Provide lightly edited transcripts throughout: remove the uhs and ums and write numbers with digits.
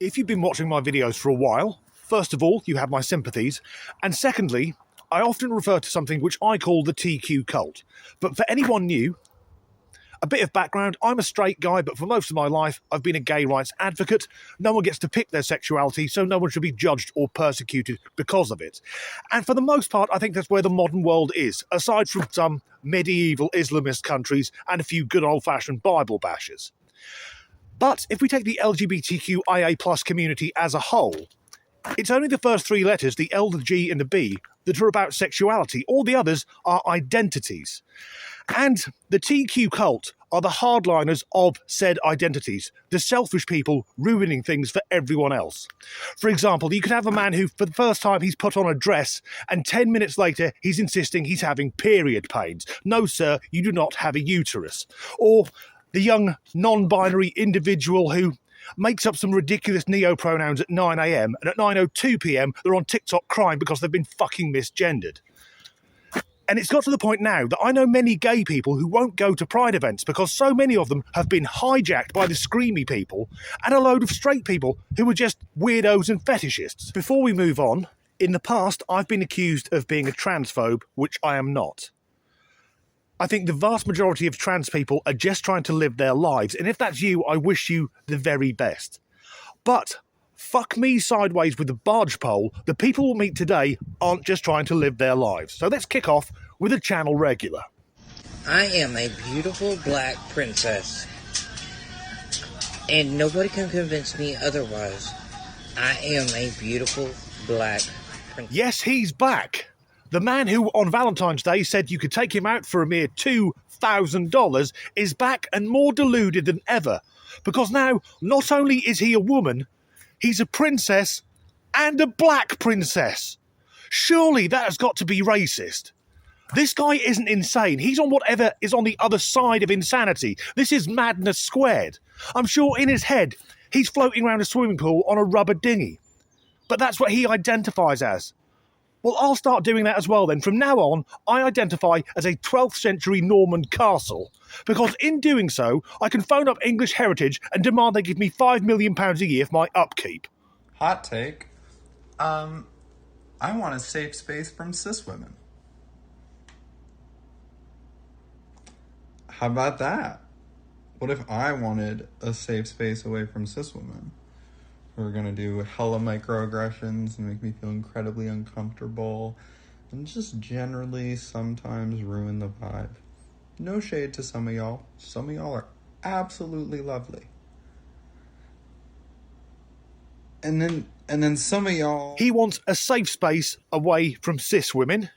If you've been watching my videos for a while, first of all, you have my sympathies, and secondly, I often refer to something which I call the TQ cult. But for anyone new, a bit of background, I'm a straight guy, but for most of my life, I've been a gay rights advocate. No one gets to pick their sexuality, so no one should be judged or persecuted because of it. And for the most part, I think that's where the modern world is, aside from some medieval Islamist countries and a few good old-fashioned Bible bashers. But if we take the LGBTQIA+ community as a whole, it's only the first three letters, the L, the G and the B, that are about sexuality. All the others are identities. And the TQ cult are the hardliners of said identities, the selfish people ruining things for everyone else. For example, you could have a man who, for the first time, he's put on a dress, and 10 minutes later, he's insisting he's having period pains. No, sir, you do not have a uterus. Or the young non-binary individual who makes up some ridiculous neo-pronouns at 9 a.m. and at 9:02 p.m. they're on TikTok crying because they've been fucking misgendered. And it's got to the point now that I know many gay people who won't go to pride events because so many of them have been hijacked by the screamy people and a load of straight people who are just weirdos and fetishists. Before we move on, in the past I've been accused of being a transphobe, which I am not. I think the vast majority of trans people are just trying to live their lives, and if that's you, I wish you the very best. But fuck me sideways with the barge pole, the people we'll meet today aren't just trying to live their lives. So let's kick off with a channel regular. I am a beautiful black princess, and nobody can convince me otherwise. I am a beautiful black princess. Yes, he's back. The man who on Valentine's Day said you could take him out for a mere $2,000 is back and more deluded than ever. Because now, not only is he a woman, he's a princess and a black princess. Surely that has got to be racist. This guy isn't insane. He's on whatever is on the other side of insanity. This is madness squared. I'm sure in his head, he's floating around a swimming pool on a rubber dinghy. But that's what he identifies as. Well, I'll start doing that as well then. From now on, I identify as a 12th century Norman castle, because in doing so, I can phone up English Heritage and demand they give me £5 million a year for my upkeep. Hot take. I want a safe space from cis women. How about that? What if I wanted a safe space away from cis women? Who are gonna do hella microaggressions and make me feel incredibly uncomfortable and just generally sometimes ruin the vibe. No shade to some of y'all. Some of y'all are absolutely lovely. And then some of y'all... He wants a safe space away from cis women,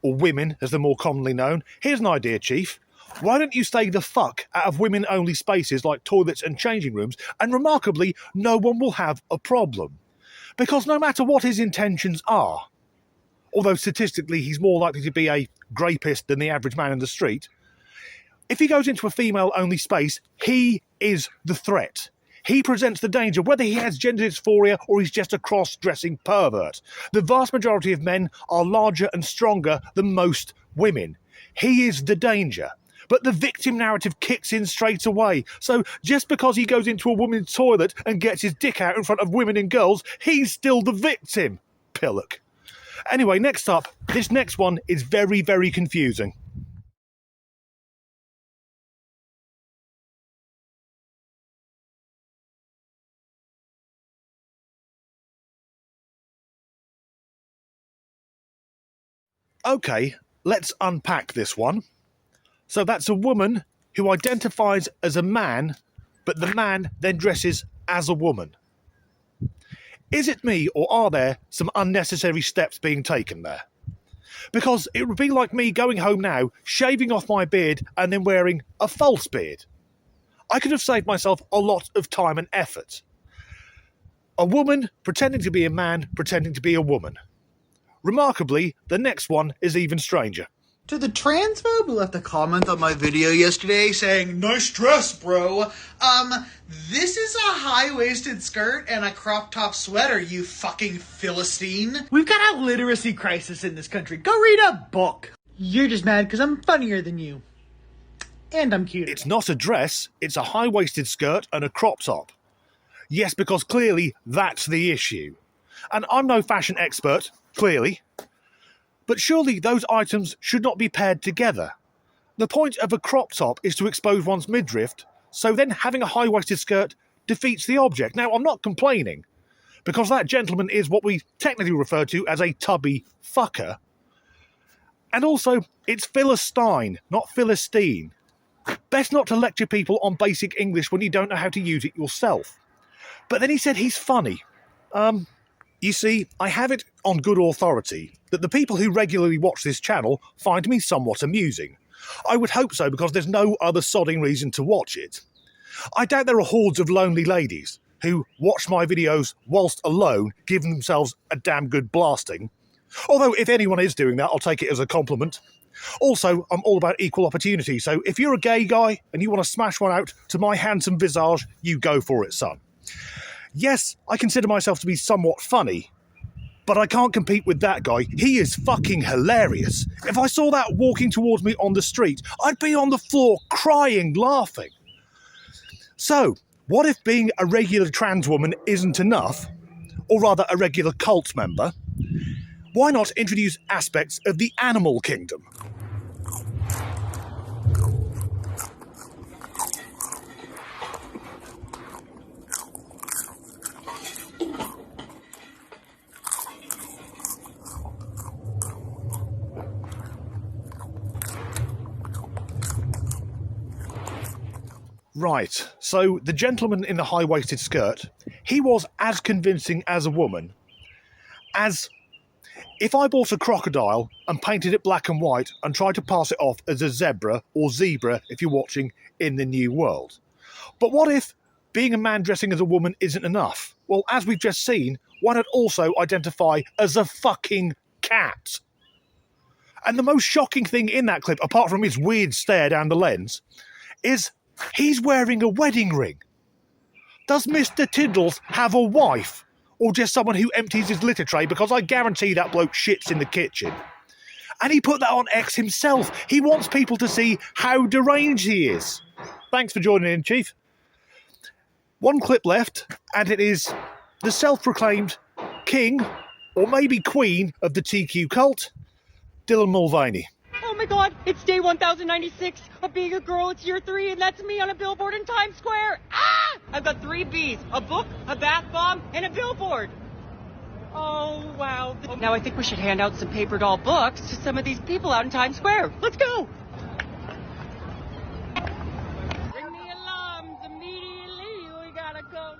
or women as they're more commonly known. Here's an idea, Chief. Why don't you stay the fuck out of women-only spaces like toilets and changing rooms, and remarkably, no one will have a problem. Because no matter what his intentions are, although statistically he's more likely to be a grapist than the average man in the street, if he goes into a female-only space, he is the threat. He presents the danger, whether he has gender dysphoria or he's just a cross-dressing pervert. The vast majority of men are larger and stronger than most women. He is the danger. But the victim narrative kicks in straight away. So just because he goes into a woman's toilet and gets his dick out in front of women and girls, he's still the victim. Pillock. Anyway, next up, this next one is very, very confusing. Okay, let's unpack this one. So that's a woman who identifies as a man, but the man then dresses as a woman. Is it me, or are there some unnecessary steps being taken there? Because it would be like me going home now, shaving off my beard, and then wearing a false beard. I could have saved myself a lot of time and effort. A woman pretending to be a man, pretending to be a woman. Remarkably, the next one is even stranger. To the transphobe who left a comment on my video yesterday saying, "Nice dress, bro. This is a high-waisted skirt and a crop top sweater, you fucking Philistine. We've got a literacy crisis in this country. Go read a book." You're just mad because I'm funnier than you. And I'm cute. It's not a dress, it's a high-waisted skirt and a crop top. Yes, because clearly that's the issue. And I'm no fashion expert, clearly. But surely those items should not be paired together. The point of a crop top is to expose one's midriff, so then having a high-waisted skirt defeats the object. Now, I'm not complaining, because that gentleman is what we technically refer to as a tubby fucker. And also, it's Philistine, not Philistine. Best not to lecture people on basic English when you don't know how to use it yourself. But then he said he's funny. You see, I have it on good authority that the people who regularly watch this channel find me somewhat amusing. I would hope so, because there's no other sodding reason to watch it. I doubt there are hordes of lonely ladies who watch my videos whilst alone, giving themselves a damn good blasting. Although, if anyone is doing that, I'll take it as a compliment. Also, I'm all about equal opportunity, so if you're a gay guy and you want to smash one out to my handsome visage, you go for it, son. Yes, I consider myself to be somewhat funny, but I can't compete with that guy. He is fucking hilarious. If I saw that walking towards me on the street, I'd be on the floor crying, laughing. So, what if being a regular trans woman isn't enough, or rather a regular cult member? Why not introduce aspects of the animal kingdom? Right, so the gentleman in the high-waisted skirt, he was as convincing as a woman as if I bought a crocodile and painted it black and white and tried to pass it off as a zebra, or zebra if you're watching in the New World. But what if being a man dressing as a woman isn't enough? Well, as we've just seen, why not also identify as a fucking cat? And the most shocking thing in that clip, apart from his weird stare down the lens, is he's wearing a wedding ring. Does Mr. Tiddles have a wife? Or just someone who empties his litter tray? Because I guarantee that bloke shits in the kitchen. And he put that on X himself. He wants people to see how deranged he is. Thanks for joining in, Chief. One clip left, and it is the self-proclaimed king, or maybe queen, of the TQ cult, Dylan Mulvaney. Oh my god, it's day 1096 of being a girl. It's year 3, and that's me on a billboard in Times Square. Ah! I've got 3 Bs, a book, a bath bomb, and a billboard. Oh, wow. Now I think we should hand out some paper doll books to some of these people out in Times Square. Let's go. Bring the alarms immediately. We gotta go.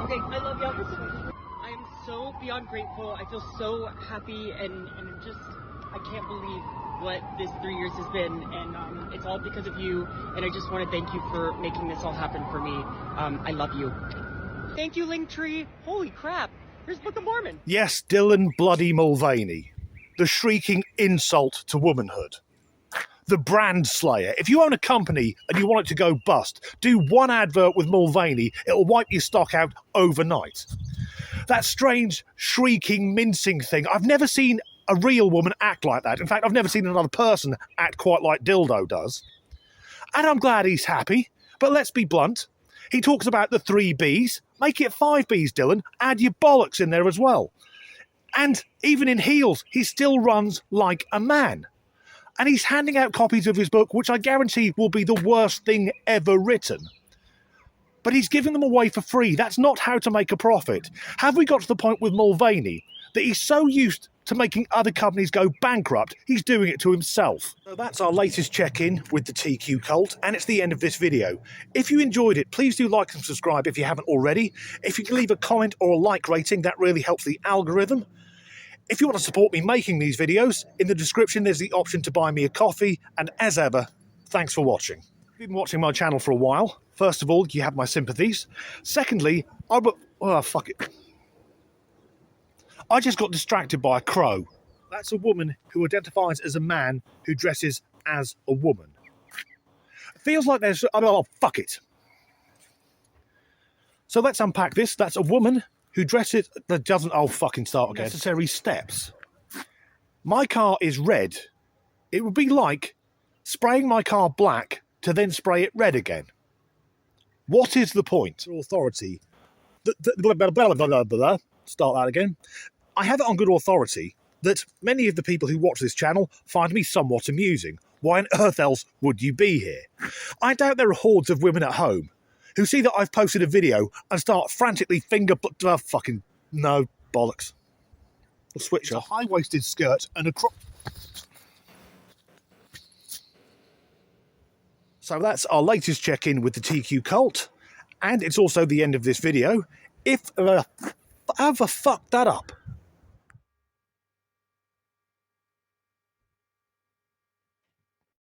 Okay, I love y'all. I am so beyond grateful. I feel so happy and just, I can't believe what this 3 years has been, and it's all because of you, and I just want to thank you for making this all happen for me. I love you. Thank you, Linktree. Holy crap, here's Book of Mormon. Yes, Dylan Bloody Mulvaney, the shrieking insult to womanhood. The brand slayer. If you own a company and you want it to go bust, do one advert with Mulvaney, it'll wipe your stock out overnight. That strange, shrieking, mincing thing, I've never seen a real woman act like that. In fact, I've never seen another person act quite like Dildo does. And I'm glad he's happy, but let's be blunt. He talks about the 3 Bs. Make it 5 Bs, Dylan. Add your bollocks in there as well. And even in heels, he still runs like a man. And he's handing out copies of his book, which I guarantee will be the worst thing ever written. But he's giving them away for free. That's not how to make a profit. Have we got to the point with Mulvaney that he's so used to making other companies go bankrupt, he's doing it to himself? So that's our latest check-in with the TQ cult, and it's the end of this video. If you enjoyed it, please do like and subscribe if you haven't already. If you can leave a comment or a like rating, that really helps the algorithm. If you want to support me making these videos, in the description there's the option to buy me a coffee, and as ever, thanks for watching. If you've been watching my channel for a while, first of all, you have my sympathies. Secondly, fuck it. I just got distracted by a crow. That's a woman who identifies as a man who dresses as a woman. It feels like there's... Oh, fuck it. So let's unpack this. That's a woman who dresses... That doesn't... Oh, fucking start again. Necessary steps. My car is red. It would be like spraying my car black to then spray it red again. What is the point? Authority. Start that again. I have it on good authority that many of the people who watch this channel find me somewhat amusing. Why on earth else would you be here? I doubt there are hordes of women at home who see that I've posted a video and start frantically fucking no bollocks. We'll switch up. A high-waisted skirt and a crop. So that's our latest check-in with the TQ cult, and it's also the end of this video. If I ever fucked that up,